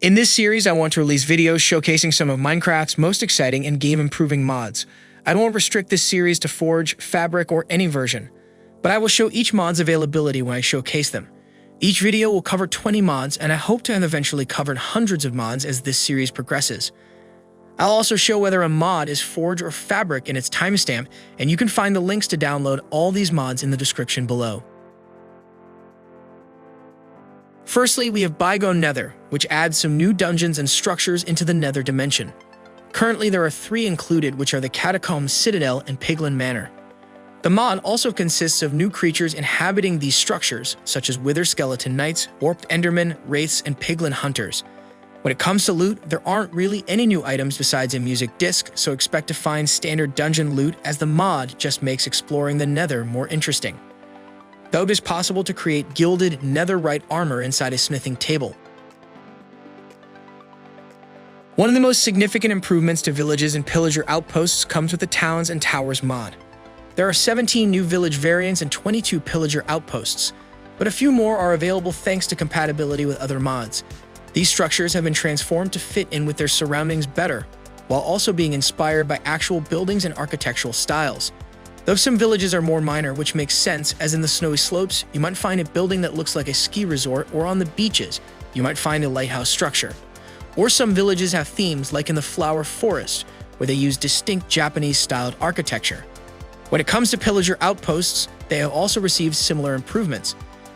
In this series, I want to release videos showcasing some of Minecraft's most exciting and game-improving mods. I don't want to restrict this series to Forge, Fabric, or any version, but I will show each mod's availability when I showcase them. Each video will cover 20 mods, and I hope to have eventually covered hundreds of mods as this series progresses. I'll also show whether a mod is Forge or Fabric in its timestamp, and you can find the links to download all these mods in the description below. Firstly, we have Bygone Nether, which adds some new dungeons and structures into the Nether dimension. Currently, there are 3 included, which are the Catacombs, Citadel, and Piglin Manor. The mod also consists of new creatures inhabiting these structures, such as Wither Skeleton Knights, Warped Endermen, Wraiths, and Piglin Hunters. When it comes to loot, there aren't really any new items besides a music disc, so expect to find standard dungeon loot, as the mod just makes exploring the Nether more interesting. Though it is possible to create gilded netherite armor inside a smithing table. One of the most significant improvements to villages and pillager outposts comes with the Towns and Towers mod. There are 17 new village variants and 22 pillager outposts, but a few more are available thanks to compatibility with other mods. These structures have been transformed to fit in with their surroundings better, while also being inspired by actual buildings and architectural styles. Though some villages are more minor, which makes sense, as in the snowy slopes, you might find a building that looks like a ski resort, or on the beaches, you might find a lighthouse structure. Or some villages have themes, like in the Flower Forest, where they use distinct Japanese-styled architecture. When it comes to pillager outposts, they have also received similar improvements.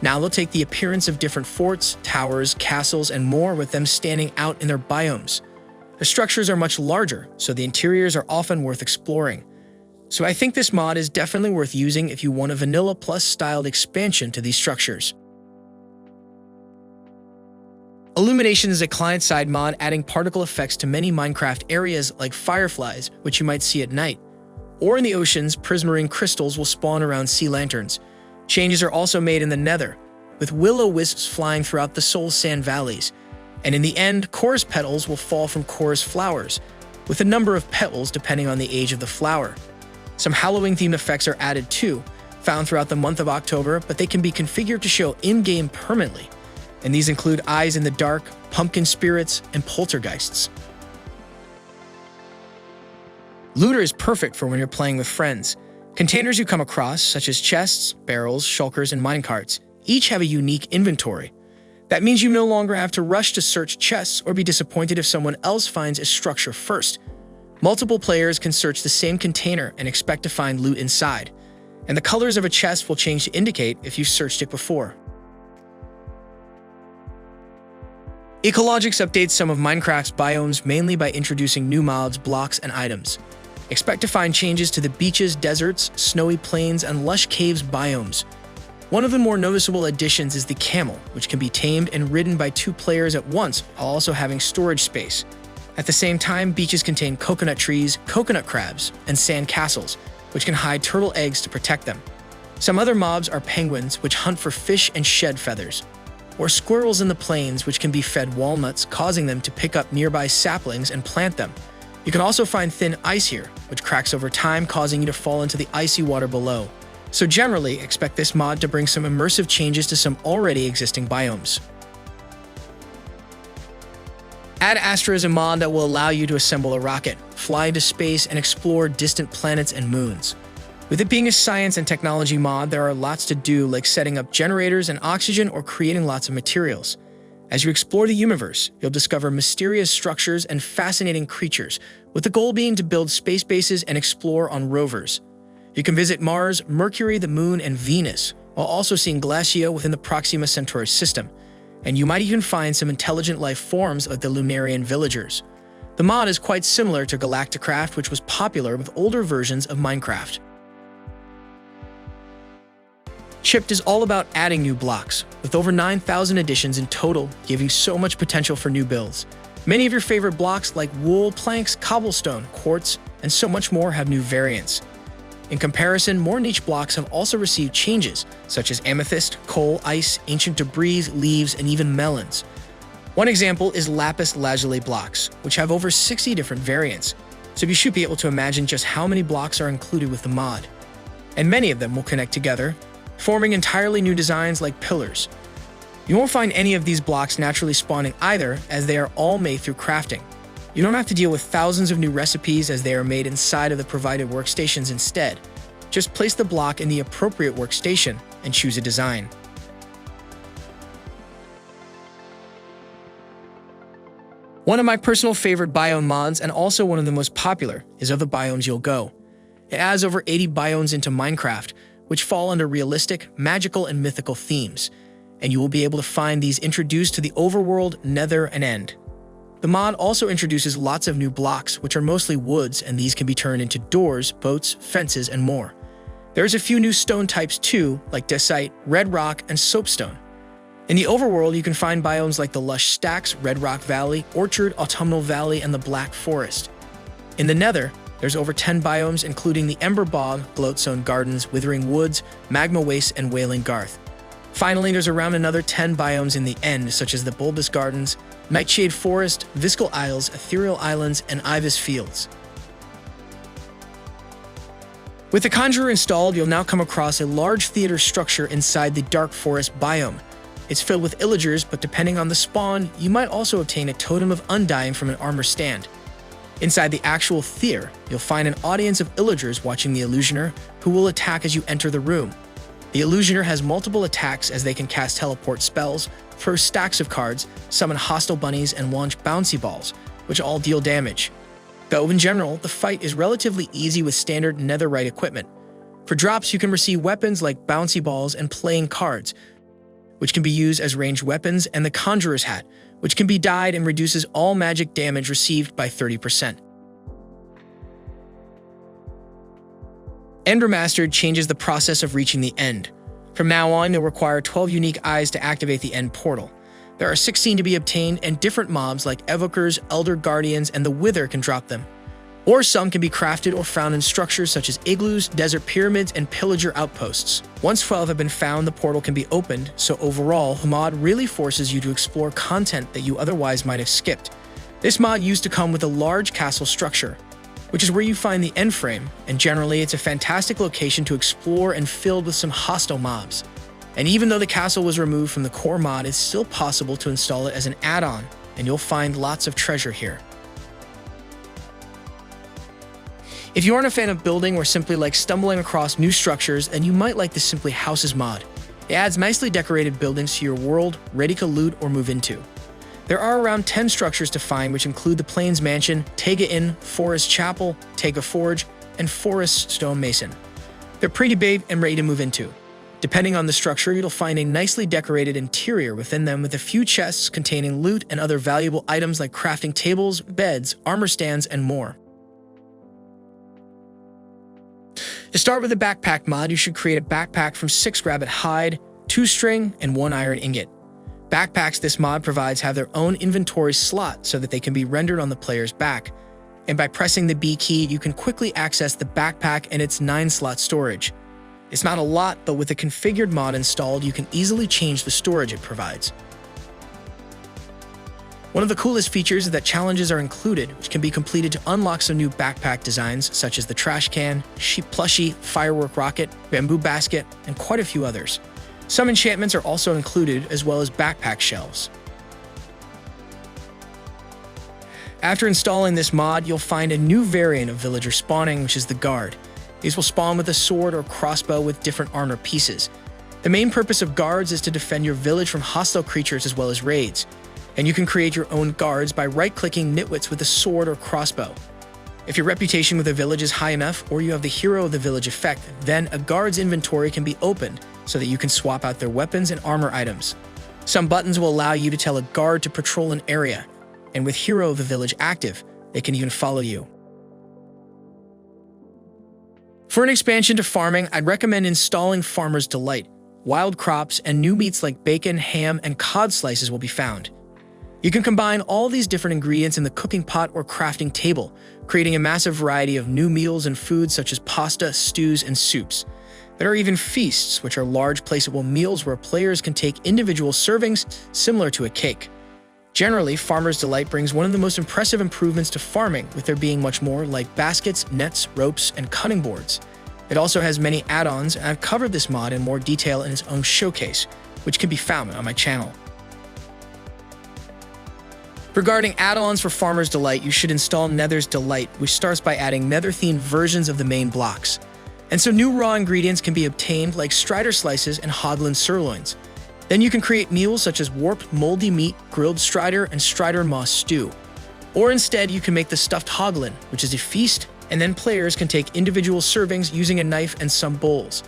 Now they'll take the appearance of different forts, towers, castles, and more, with them standing out in their biomes. The structures are much larger, so the interiors are often worth exploring. So I think this mod is definitely worth using if you want a Vanilla Plus styled expansion to these structures. Illuminations is a client-side mod adding particle effects to many Minecraft areas like fireflies, which you might see at night. Or in the oceans, prismarine crystals will spawn around sea lanterns. Changes are also made in the Nether, with will-o-wisps flying throughout the soul sand valleys. And in the end, chorus petals will fall from chorus flowers, with a number of petals depending on the age of the flower. Some Halloween-themed effects are added too, found throughout the month of October, but they can be configured to show in-game permanently. And these include eyes in the dark, pumpkin spirits, and poltergeists. Lootr is perfect for when you're playing with friends. Containers you come across, such as chests, barrels, shulkers, and minecarts, each have a unique inventory. That means you no longer have to rush to search chests or be disappointed if someone else finds a structure first. Multiple players can search the same container and expect to find loot inside, and the colors of a chest will change to indicate if you've searched it before. Ecologics updates some of Minecraft's biomes mainly by introducing new mobs, blocks, and items. Expect to find changes to the beaches, deserts, snowy plains, and lush caves biomes. One of the more noticeable additions is the camel, which can be tamed and ridden by 2 players at once while also having storage space. At the same time, beaches contain coconut trees, coconut crabs, and sand castles, which can hide turtle eggs to protect them. Some other mobs are penguins, which hunt for fish and shed feathers, or squirrels in the plains, which can be fed walnuts, causing them to pick up nearby saplings and plant them. You can also find thin ice here, which cracks over time, causing you to fall into the icy water below. So generally, expect this mod to bring some immersive changes to some already existing biomes. Add Astra is a mod that will allow you to assemble a rocket, fly into space, and explore distant planets and moons. With it being a science and technology mod, there are lots to do, like setting up generators and oxygen or creating lots of materials. As you explore the universe, you'll discover mysterious structures and fascinating creatures, with the goal being to build space bases and explore on rovers. You can visit Mars, Mercury, the Moon, and Venus, while also seeing Glacio within the Proxima Centauri system. And you might even find some intelligent life forms of the Lunarian villagers. The mod is quite similar to Galacticraft, which was popular with older versions of Minecraft. Chipped is all about adding new blocks, with over 9,000 additions in total, giving so much potential for new builds. Many of your favorite blocks like wool, planks, cobblestone, quartz, and so much more have new variants. In comparison, more niche blocks have also received changes, such as amethyst, coal, ice, ancient debris, leaves, and even melons. One example is lapis lazuli blocks, which have over 60 different variants, so you should be able to imagine just how many blocks are included with the mod. And many of them will connect together, forming entirely new designs like pillars. You won't find any of these blocks naturally spawning either, as they are all made through crafting. You don't have to deal with thousands of new recipes as they are made inside of the provided workstations instead. Just place the block in the appropriate workstation and choose a design. One of my personal favorite biome mods, and also one of the most popular, is of the biomes you'll go. It adds over 80 biomes into Minecraft, which fall under realistic, magical, and mythical themes, and you will be able to find these introduced to the Overworld, Nether, and End. The mod also introduces lots of new blocks, which are mostly woods, and these can be turned into doors, boats, fences, and more. There's a few new stone types too, like dacite, red rock, and soapstone. In the Overworld, you can find biomes like the lush stacks, Red Rock Valley, Orchard, Autumnal Valley, and the Black Forest. In the Nether, there's over 10 biomes, including the Ember Bog, Bloatstone Gardens, Withering Woods, Magma Waste, and Wailing Garth. Finally, there's around another 10 biomes in the End, such as the Bulbous Gardens, Nightshade Forest, Viscal Isles, Ethereal Islands, and Ibis Fields. With the Conjurer installed, you'll now come across a large theater structure inside the Dark Forest biome. It's filled with illagers, but depending on the spawn, you might also obtain a Totem of Undying from an armor stand. Inside the actual theater, you'll find an audience of illagers watching the Illusioner, who will attack as you enter the room. The Illusioner has multiple attacks as they can cast teleport spells, throw stacks of cards, summon hostile bunnies, and launch bouncy balls, which all deal damage. Though in general, the fight is relatively easy with standard netherite equipment. For drops, you can receive weapons like bouncy balls and playing cards, which can be used as ranged weapons, and the Conjurer's Hat, which can be dyed and reduces all magic damage received by 30%. End Remastered changes the process of reaching the End. From now on, you'll require 12 unique eyes to activate the End portal. There are 16 to be obtained, and different mobs like Evokers, Elder Guardians, and the Wither can drop them. Or some can be crafted or found in structures such as igloos, desert pyramids, and pillager outposts. Once 12 have been found, the portal can be opened, so overall, the mod really forces you to explore content that you otherwise might have skipped. This mod used to come with a large castle structure, which is where you find the end frame, and generally it's a fantastic location to explore and filled with some hostile mobs. And even though the castle was removed from the core mod, it's still possible to install it as an add-on, and you'll find lots of treasure here. If you aren't a fan of building or simply like stumbling across new structures, then you might like the Simply Houses mod. It adds nicely decorated buildings to your world, ready to loot or move into. There are around 10 structures to find, which include the Plains Mansion, Takea Inn, Forest Chapel, Takea Forge, and Forest Stonemason. They're pretty big and ready to move into. Depending on the structure, you'll find a nicely decorated interior within them with a few chests containing loot and other valuable items like crafting tables, beds, armor stands, and more. To start with the backpack mod, you should create a backpack from 6 rabbit hide, 2 string, and 1 iron ingot. Backpacks this mod provides have their own inventory slot so that they can be rendered on the player's back. And by pressing the B key, you can quickly access the backpack and its 9-slot storage. It's not a lot, but with the configured mod installed, you can easily change the storage it provides. One of the coolest features is that challenges are included, which can be completed to unlock some new backpack designs, such as the trash can, sheep plushie, firework rocket, bamboo basket, and quite a few others. Some enchantments are also included, as well as backpack shelves. After installing this mod, you'll find a new variant of villager spawning, which is the Guard. These will spawn with a sword or crossbow with different armor pieces. The main purpose of guards is to defend your village from hostile creatures as well as raids, and you can create your own guards by right-clicking nitwits with a sword or crossbow. If your reputation with a village is high enough, or you have the Hero of the Village effect, then a guard's inventory can be opened so that you can swap out their weapons and armor items. Some buttons will allow you to tell a guard to patrol an area, and with Hero of the Village active, they can even follow you. For an expansion to farming, I'd recommend installing Farmer's Delight. Wild crops and new meats like bacon, ham, and cod slices will be found. You can combine all these different ingredients in the cooking pot or crafting table, creating a massive variety of new meals and foods such as pasta, stews, and soups. There are even feasts, which are large placeable meals where players can take individual servings similar to a cake. Generally, Farmer's Delight brings one of the most impressive improvements to farming, with there being much more like baskets, nets, ropes, and cutting boards. It also has many add-ons, and I've covered this mod in more detail in its own showcase, which can be found on my channel. Regarding add-ons for Farmer's Delight, you should install Nether's Delight, which starts by adding Nether-themed versions of the main blocks. And so new raw ingredients can be obtained like strider slices and hoglin sirloins. Then you can create meals such as warped moldy meat, grilled strider, and strider moss stew. Or instead, you can make the stuffed hoglin, which is a feast, and then players can take individual servings using a knife and some bowls.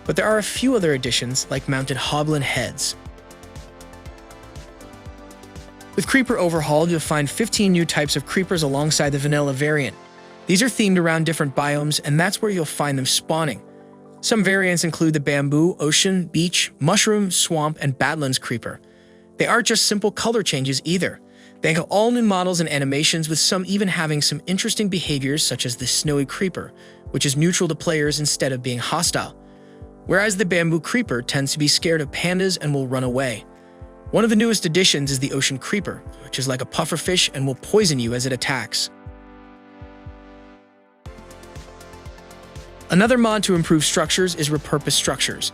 But there are a few other additions like mounted hoglin heads. With Creeper Overhaul, you'll find 15 new types of creepers alongside the vanilla variant. These are themed around different biomes, and that's where you'll find them spawning. Some variants include the bamboo, ocean, beach, mushroom, swamp, and badlands creeper. They aren't just simple color changes either. They have all new models and animations, with some even having some interesting behaviors such as the snowy creeper, which is neutral to players instead of being hostile. Whereas the bamboo creeper tends to be scared of pandas and will run away. One of the newest additions is the ocean creeper, which is like a pufferfish and will poison you as it attacks. Another mod to improve structures is Repurposed structures.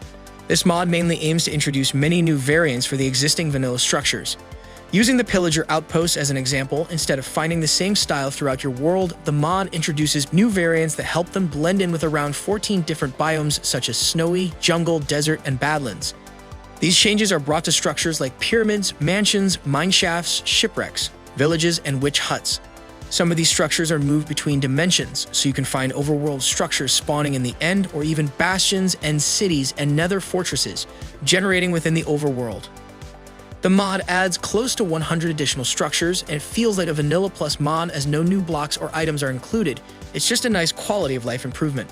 This mod mainly aims to introduce many new variants for the existing vanilla structures. Using the pillager outposts as an example, instead of finding the same style throughout your world, the mod introduces new variants that help them blend in with around 14 different biomes such as snowy, jungle, desert, and badlands. These changes are brought to structures like pyramids, mansions, mineshafts, shipwrecks, villages, and witch huts. Some of these structures are moved between dimensions, so you can find overworld structures spawning in the end, or even bastions and cities and nether fortresses generating within the overworld. The mod adds close to 100 additional structures, and it feels like a vanilla plus mod as no new blocks or items are included. It's just a nice quality of life improvement.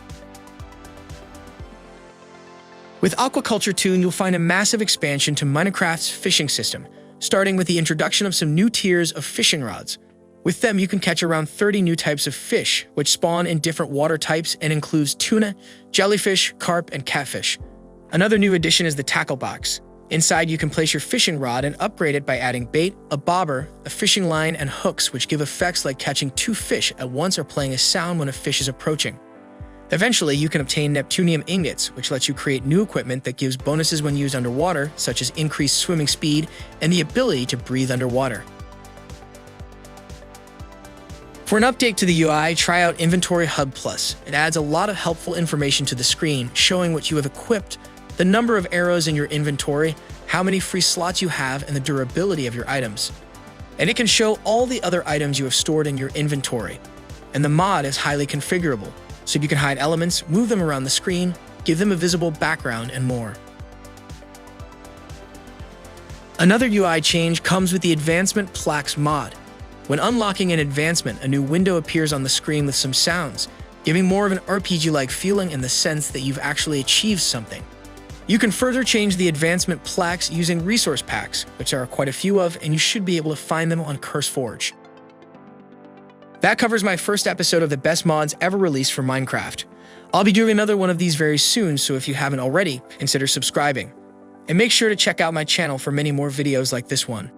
With Aquaculture 2, you'll find a massive expansion to Minecraft's fishing system, starting with the introduction of some new tiers of fishing rods. With them, you can catch around 30 new types of fish, which spawn in different water types and includes tuna, jellyfish, carp, and catfish. Another new addition is the tackle box. Inside, you can place your fishing rod and upgrade it by adding bait, a bobber, a fishing line, and hooks, which give effects like catching 2 fish at once or playing a sound when a fish is approaching. Eventually, you can obtain Neptunium ingots, which lets you create new equipment that gives bonuses when used underwater, such as increased swimming speed and the ability to breathe underwater. For an update to the UI, try out Inventory Hub Plus. It adds a lot of helpful information to the screen, showing what you have equipped, the number of arrows in your inventory, how many free slots you have, and the durability of your items. And it can show all the other items you have stored in your inventory. And the mod is highly configurable, so you can hide elements, move them around the screen, give them a visible background, and more. Another UI change comes with the Advancement Plaques mod. When unlocking an advancement, a new window appears on the screen with some sounds, giving more of an RPG-like feeling in the sense that you've actually achieved something. You can further change the advancement plaques using resource packs, which there are quite a few of, and you should be able to find them on CurseForge. That covers my first episode of the best mods ever released for Minecraft. I'll be doing another one of these very soon, so if you haven't already, consider subscribing. And make sure to check out my channel for many more videos like this one.